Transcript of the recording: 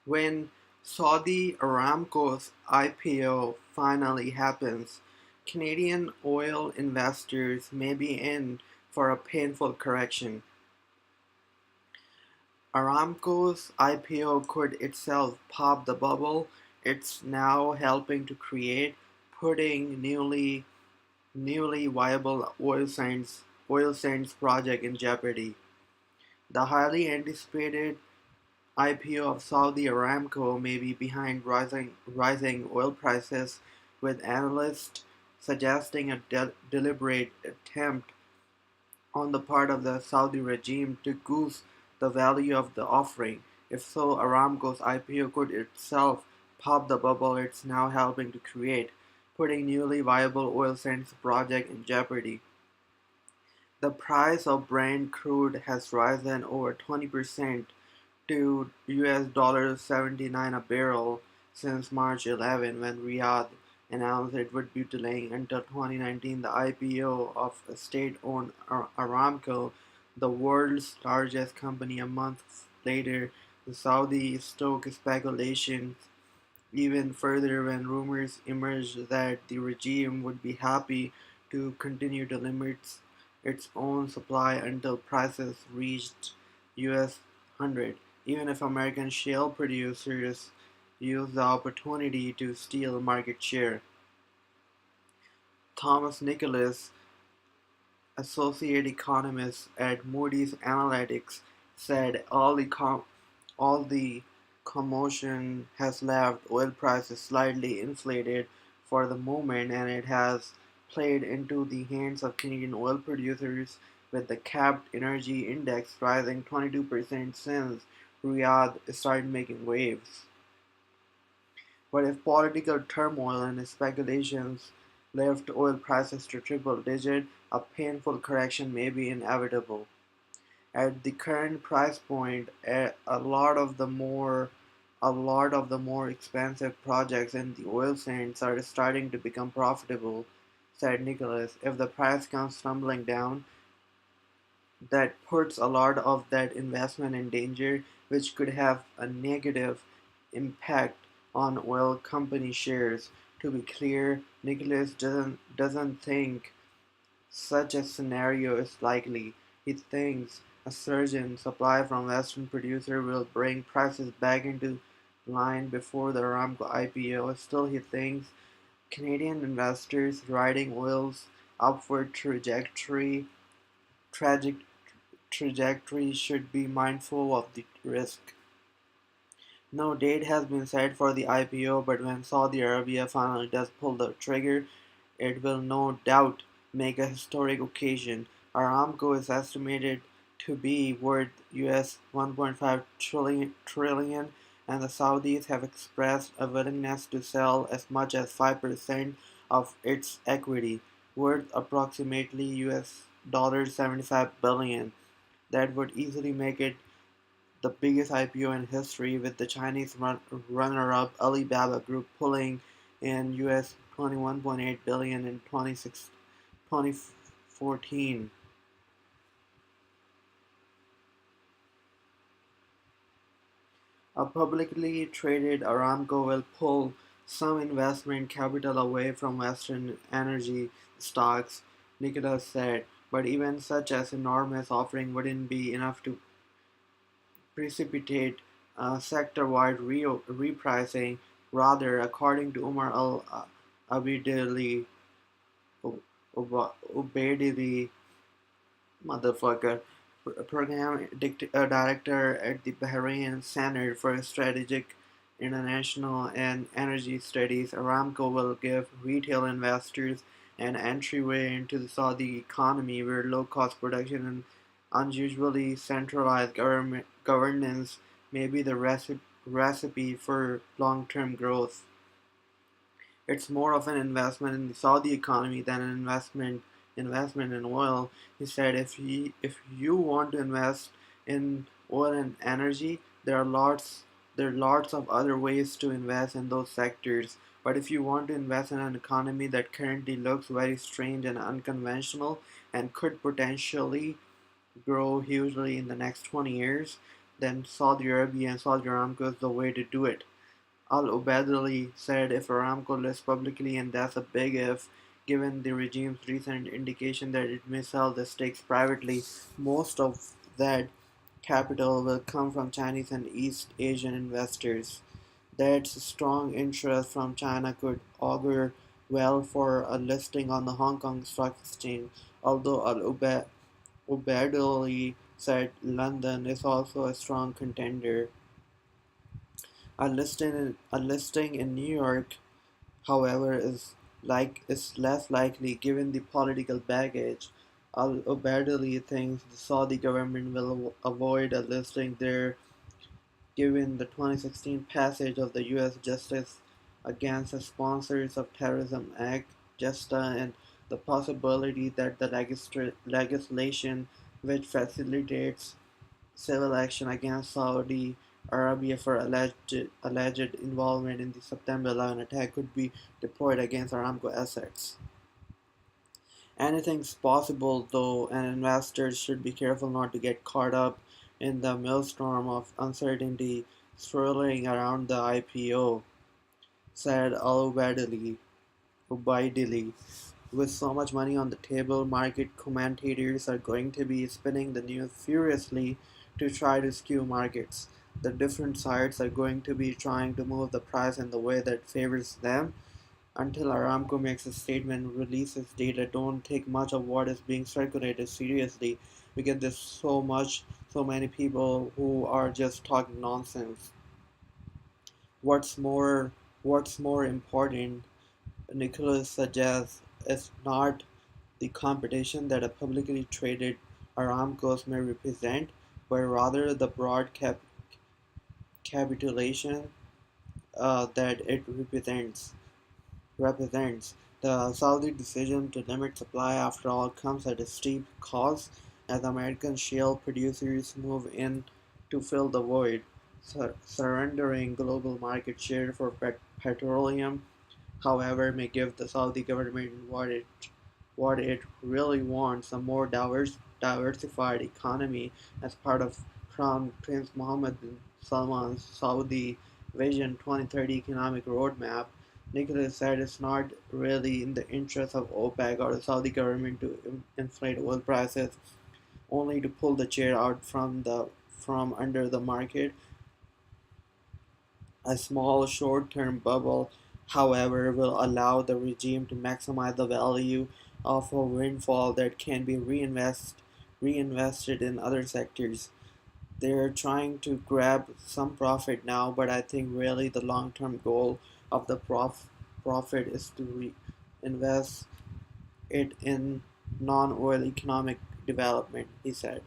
When Saudi Aramco's IPO finally happens, Canadian oil investors may be in for a painful correction. Aramco's IPO could itself pop the bubble it's now helping to create, putting newly viable oil sands project in jeopardy. The highly anticipated IPO of Saudi Aramco may be behind rising oil prices, with analysts suggesting a deliberate attempt on the part of the Saudi regime to goose the value of the offering. If so, Aramco's IPO could itself pop the bubble it's now helping to create, putting newly viable oil sands project in jeopardy. The price of Brent crude has risen over 20% to $79 a barrel since March 11, when Riyadh announced it would be delaying until 2019 the IPO of state-owned Aramco, the world's largest company. A month later, the Saudi stoked speculation even further when rumors emerged that the regime would be happy to continue to limit its own supply until prices reached US 100, even if American shale producers use the opportunity to steal market share. Thomas Nicholas, associate economist at Moody's Analytics, said all the commotion has left oil prices slightly inflated for the moment, and it has played into the hands of Canadian oil producers, with the capped energy index rising 22% since Riyadh started making waves. But if political turmoil and speculations lift oil prices to triple digit, a painful correction may be inevitable. At the current price point, a lot of the more expensive projects in the oil sands are starting to become profitable, said Nicholas. If the price comes tumbling down, that puts a lot of that investment in danger, which could have a negative impact on oil company shares. To be clear, Nicholas doesn't think such a scenario is likely. He thinks a surge in supply from Western producers will bring prices back into line before the Aramco IPO. Still, he thinks Canadian investors riding oil's upward tragic trajectory should be mindful of the risk. No date has been set for the IPO, but when Saudi Arabia finally does pull the trigger, it will no doubt make a historic occasion. Aramco is estimated to be worth US 1.5 trillion, and the Saudis have expressed a willingness to sell as much as 5% of its equity, worth approximately US $75 billion. That would easily make it the biggest IPO in history, with the Chinese runner-up Alibaba Group pulling in US 21.8 billion in 2014. A publicly traded Aramco will pull some investment capital away from Western energy stocks, Nicholas said, but even such an enormous offering wouldn't be enough to precipitate sector-wide repricing. Rather, according to Umar Abidali, Ubaidili, motherfucker, program director at the Bahrain Center for Strategic International and Energy Studies, Aramco will give retail investors an entryway into the Saudi economy, where low-cost production and unusually centralized governance may be the recipe for long-term growth. It's more of an investment in the Saudi economy than an investment in oil. He said, if you want to invest in oil and energy, there are lots of other ways to invest in those sectors. But if you want to invest in an economy that currently looks very strange and unconventional and could potentially grow hugely in the next 20 years, then Saudi Arabia and Saudi Aramco is the way to do it. Al-Ubaidali said if Aramco lists publicly, and that's a big if, given the regime's recent indication that it may sell the stakes privately, most of that capital will come from Chinese and East Asian investors. That strong interest from China could augur well for a listing on the Hong Kong Stock Exchange, although Al-Ubaidali said London is also a strong contender. A listing in New York, however, is less likely given the political baggage. Al-Ubaidali thinks the Saudi government will avoid a listing there given the 2016 passage of the U.S. Justice Against the Sponsors of Terrorism Act (JESTA) and the possibility that the legislation which facilitates civil action against Saudi Arabia for alleged involvement in the September 11 attack could be deployed against Aramco assets. Anything's possible though, and investors should be careful not to get caught up in the maelstrom of uncertainty swirling around the IPO, said Ubaidili. With so much money on the table, market commentators are going to be spinning the news furiously to try to skew markets. The different sides are going to be trying to move the price in the way that favors them. Until Aramco makes a statement, releases data, don't take much of what is being circulated seriously because there's so many people who are just talking nonsense. What's more, what's more important, Nicholas suggests, is not the competition that a publicly traded Aramco may represent, but rather the broad capitulation that it represents. The Saudi decision to limit supply, after all, comes at a steep cost as American shale producers move in to fill the void, surrendering global market share for petroleum, however, may give the Saudi government what it really wants, a more diversified economy as part of Crown Prince Mohammed bin Salman's Saudi Vision 2030 economic roadmap. Nicholas said it's not really in the interest of OPEC or the Saudi government to inflate oil prices, only to pull the chair out from under the market. A small short-term bubble, however, will allow the regime to maximize the value of a windfall that can be reinvested in other sectors. They're trying to grab some profit now, but I think really the long-term goal of the profit is to reinvest it in non-oil economic development, he said.